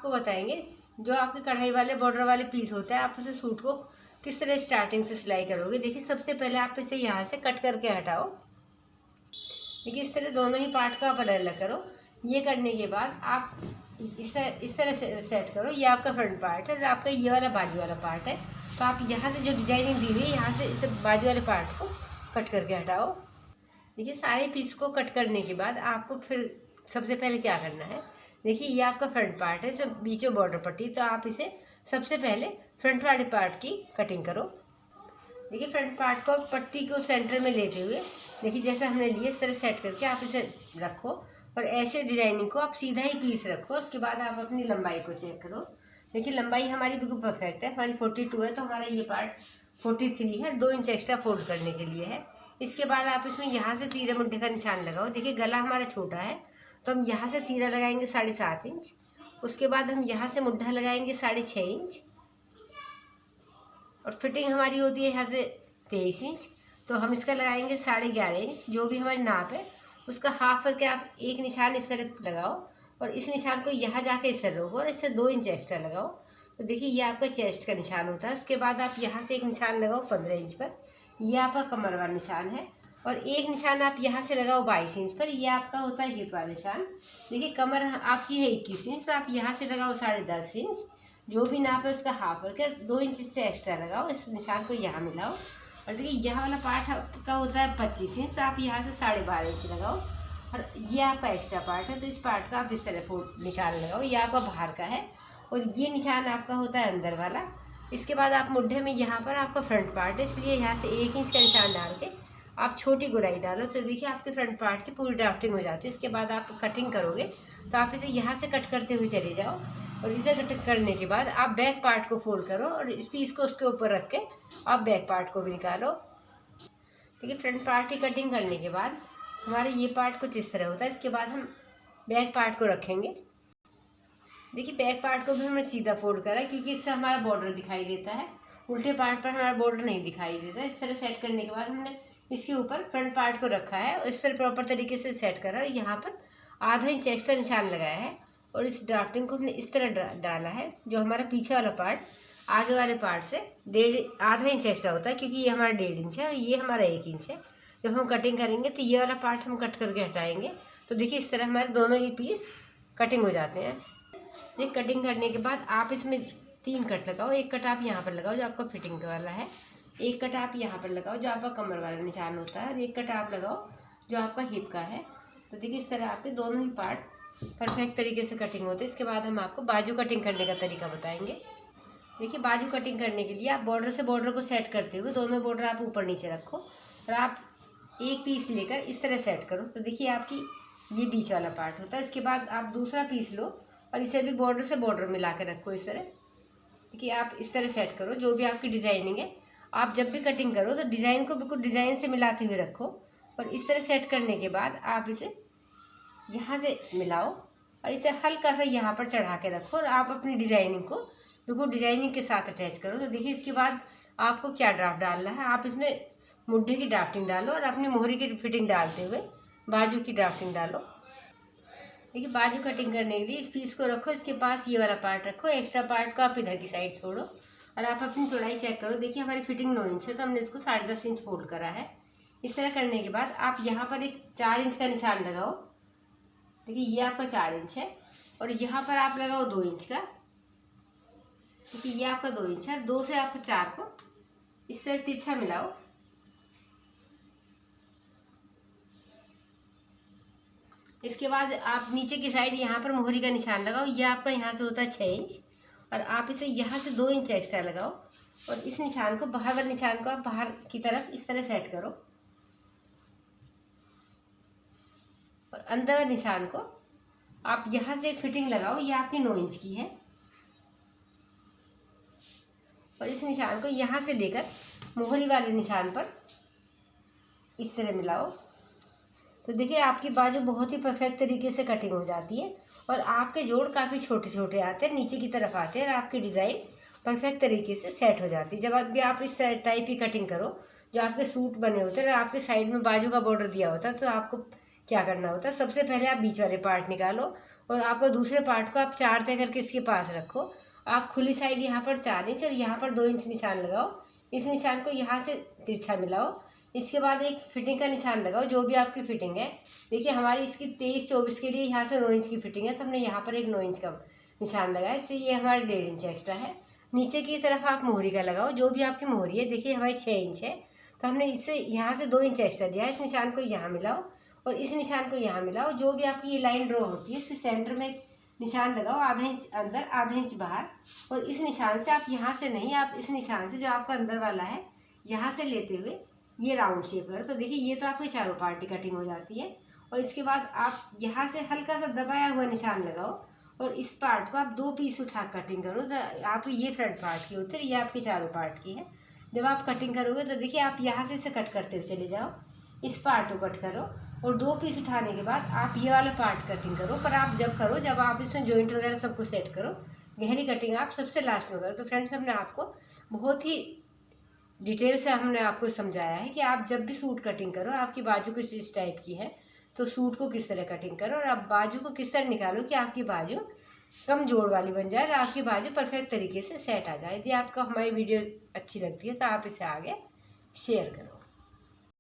आपको बताएंगे जो आपके कढ़ाई वाले बॉर्डर वाले पीस होते हैं, आप उसे सूट को किस तरह स्टार्टिंग से सिलाई करोगे। देखिए सबसे पहले आप इसे यहाँ से कट करके हटाओ। देखिए इस तरह दोनों ही पार्ट को आप अलग अलग करो। ये करने के बाद आप इस तरह से सेट करो। ये आपका फ्रंट पार्ट है और आपका ये वाला बाजू वाला पार्ट है। तो आप यहाँ से जो डिजाइनिंग दी हुई है यहाँ से इस बाजू वाले पार्ट को कट करके हटाओ। देखिए सारे पीस को कट करने के बाद आपको फिर सबसे पहले क्या करना है, देखिए ये आपका फ्रंट पार्ट है, जो बीचों बॉर्डर पट्टी, तो आप इसे सबसे पहले फ्रंट वाले पार्ट की कटिंग करो। देखिए फ्रंट पार्ट को पट्टी को सेंटर में लेते हुए देखिए जैसा हमने लिए इस तरह सेट करके आप इसे रखो और ऐसे डिजाइनिंग को आप सीधा ही पीस रखो। उसके बाद आप अपनी लंबाई को चेक करो। देखिए लंबाई हमारी बिल्कुल परफेक्ट है, हमारी 42 है, तो हमारा ये पार्ट 43 है, 2 इंच एक्स्ट्रा फोल्ड करने के लिए है। इसके बाद आप इसमें यहाँ से तीरा मुड्ढे का निशान लगाओ। देखिए गला हमारा छोटा है तो हम यहाँ से तीरा लगाएंगे 7.5 इंच। उसके बाद हम यहाँ से मुड्ढा लगाएंगे 6.5 इंच और फिटिंग हमारी होती है यहाँ से 23 इंच, तो हम इसका लगाएंगे 11.5 इंच। जो भी हमारी नाप है उसका हाफ करके आप एक निशान इस तरह लगाओ और इस निशान को यहाँ जाके इस तरह रोको और इससे 2 इंच एक्स्ट्रा लगाओ। तो देखिए ये आपका चेस्ट का निशान होता है। उसके बाद आप यहाँ से एक निशान लगाओ 15 इंच पर, ये आपका कमर वाला निशान है, और एक निशान आप यहाँ से लगाओ 22 इंच पर, ये आपका होता है हिप वाला निशान। देखिए कमर आपकी है 21 इंच, तो आप यहाँ से लगाओ 10.5 इंच। जो भी नाप है उसका हाफ करके 2 इंच इससे एक्स्ट्रा लगाओ, इस निशान को यहाँ मिलाओ। और देखिए यह वाला पार्ट आपका होता है 25 इंच, तो आप यहाँ से 12.5 इंच लगाओ और ये आपका एक्स्ट्रा पार्ट है, तो इस पार्ट का आप इस तरह निशान लगाओ। ये आपका बाहर का है और ये निशान आपका होता है अंदर वाला। इसके बाद आप मुड्ढे में यहाँ पर आपका फ्रंट पार्ट है, इसलिए यहाँ से 1 इंच का निशान डाल के आप छोटी गुराई डालो। तो देखिए आपके फ्रंट पार्ट की पूरी ड्राफ्टिंग हो जाती है। इसके बाद आप कटिंग करोगे तो आप इसे यहाँ से कट करते हुए चले जाओ और इसे कट करने के बाद आप बैक पार्ट को फोल्ड करो और इस पीस को उसके ऊपर रख के आप बैक पार्ट को भी निकालो। देखिए फ्रंट पार्ट की कटिंग करने के बाद हमारे ये पार्ट कुछ इस तरह होता है। इसके बाद हम बैक पार्ट को रखेंगे। देखिए बैक पार्ट को भी हमने सीधा फोल्ड करा क्योंकि इससे हमारा बॉर्डर दिखाई देता है, उल्टे पार्ट पर हमारा बॉर्डर नहीं दिखाई देता। इस तरह सेट करने के बाद हमने इसके ऊपर फ्रंट पार्ट को रखा है और इस तरह प्रॉपर तरीके से सेट करा और यहाँ पर आधा इंच एक्स्ट्रा निशान लगाया है और इस ड्राफ्टिंग को हमने इस तरह डाला है। जो हमारा पीछे वाला पार्ट आगे वाले पार्ट से आधा इंच एक्स्ट्रा होता है क्योंकि ये हमारा 1.5 इंच है और ये हमारा 1 इंच है। जब हम कटिंग करेंगे तो ये वाला पार्ट हम कट करके हटाएंगे। तो देखिए इस तरह हमारे दोनों ही पीस कटिंग हो जाते हैं। ये कटिंग करने के बाद आप इसमें 3 कट लगाओ। एक कट आप यहाँ पर लगाओ जो आपका फिटिंग वाला है, एक कट आप यहाँ पर लगाओ जो आपका कमर वाला निशान होता है और एक कट आप लगाओ जो आपका हिप का है। तो देखिए इस तरह आपके दोनों ही पार्ट परफेक्ट तरीके से कटिंग होते हैं। इसके बाद हम आपको बाजू कटिंग करने का तरीका बताएंगे। देखिए बाजू कटिंग करने के लिए आप बॉर्डर से बॉर्डर को सेट करते हुए दोनों बॉर्डर आप ऊपर नीचे रखो और आप एक पीस लेकर इस तरह सेट करो। तो देखिए आपकी ये बीच वाला पार्ट होता है। इसके बाद आप दूसरा पीस लो और इसे भी बॉर्डर से बॉर्डर मिला कर रखो इस तरह। देखिए आप इस तरह सेट करो। जो भी आपकी डिज़ाइनिंग है आप जब भी कटिंग करो तो डिज़ाइन को बिल्कुल डिज़ाइन से मिलाते हुए रखो और इस तरह सेट करने के बाद आप इसे यहाँ से मिलाओ और इसे हल्का सा यहाँ पर चढ़ा के रखो और आप अपनी डिज़ाइनिंग को बिल्कुल डिज़ाइनिंग के साथ अटैच करो। तो देखिए इसके बाद आपको क्या ड्राफ्ट डालना है, आप इसमें मुड्ढे की ड्राफ्टिंग डालो और अपनी मोहरी की फिटिंग डालते हुए बाजू की ड्राफ्टिंग डालो। देखिए बाजू कटिंग करने के लिए इस पीस को रखो, इसके पास ये वाला पार्ट रखो, एक्स्ट्रा पार्ट को आप इधर की साइड छोड़ो और आप अपनी चौड़ाई चेक करो। देखिए हमारी फिटिंग 9 इंच है तो हमने इसको 10.5 इंच फोल्ड करा है। इस तरह करने के बाद आप यहाँ पर एक 4 इंच का निशान लगाओ। देखिए ये आपका 4 इंच है और यहाँ पर आप लगाओ 2 इंच का। देखिए ये आपका 2 इंच है, 2 से आप 4 को इस तरह तिरछा मिलाओ। इसके बाद आप नीचे की साइड यहाँ पर मोहरी का निशान लगाओ। ये आपका यहाँ से होता है 6 इंच और आप इसे यहाँ से 2 इंच एक्स्ट्रा लगाओ और इस निशान को बाहर वाले निशान को आप बाहर की तरफ इस तरह सेट करो और अंदर निशान को आप यहाँ से एक फिटिंग लगाओ। ये आपकी 9 इंच की है और इस निशान को यहाँ से लेकर मोहरी वाले निशान पर इस तरह मिलाओ। तो देखिए आपकी बाजू बहुत ही परफेक्ट तरीके से कटिंग हो जाती है और आपके जोड़ काफ़ी छोटे छोटे आते हैं, नीचे की तरफ आते हैं और आपकी डिज़ाइन परफेक्ट तरीके से सेट हो जाती है। जब भी आप इस तरह टाइप की कटिंग करो जो आपके सूट बने होते हैं और आपके साइड में बाजू का बॉर्डर दिया होता है तो आपको क्या करना होता है, सबसे पहले आप बीच वाले पार्ट निकालो और आपको दूसरे पार्ट को आप 4 तय करके इसके पास रखो। आप खुली साइड यहाँ पर 4 इंच और यहाँ पर 2 इंच निशान लगाओ। इस निशान को यहाँ से तिरछा मिलाओ। इसके बाद एक फिटिंग का निशान लगाओ, जो भी आपकी फिटिंग है। देखिए हमारी इसकी 23-24 के लिए यहाँ से 9 इंच की फिटिंग है, तो हमने यहाँ पर एक 9 इंच का निशान लगाया, इससे ये हमारा 1.5 इंच एक्स्ट्रा है। नीचे की तरफ आप मोहरी का लगाओ, जो भी आपकी मोहरी है। देखिए हमारी 6 इंच है, तो हमने इससे यहाँ से 2 इंच एक्स्ट्रा दिया है। इस निशान को यहाँ मिलाओ और इस निशान को यहाँ मिलाओ। जो भी आपकी ये लाइन ड्रॉ होती है, इसके सेंटर में निशान लगाओ, आधा इंच अंदर आधा इंच बाहर। और इस निशान से आप यहाँ से नहीं, आप इस निशान से जो आपका अंदर वाला है यहाँ से लेते हुए ये राउंड शेप करो। तो देखिए ये तो आपकी चारों पार्ट की कटिंग हो जाती है। और इसके बाद आप यहाँ से हल्का सा दबाया हुआ निशान लगाओ और इस पार्ट को आप 2 पीस उठा कटिंग करो। तो आपकी ये फ्रंट पार्ट की होती है, ये आपकी चारों पार्ट की है। जब आप कटिंग करोगे तो देखिए आप यहाँ से इसे कट करते हुए चले जाओ, इस पार्ट को कट करो और 2 पीस उठाने के बाद आप ये वाला पार्ट कटिंग करो। पर आप जब करो, जब आप इसमें जॉइंट वगैरह सब कुछ सेट करो, गहरी कटिंग आप सबसे लास्ट में करो। तो फ्रेंड्स हमने आपको बहुत ही डिटेल से हमने आपको समझाया है कि आप जब भी सूट कटिंग करो, आपकी बाजू कुछ इस टाइप की है तो सूट को किस तरह कटिंग करो और आप बाजू को किस तरह निकालो कि आपकी बाजू कम जोड़ वाली बन जाए और आपकी बाजू परफेक्ट तरीके से सेट आ जाए। यदि आपको हमारी वीडियो अच्छी लगती है तो आप इसे आगे शेयर करो।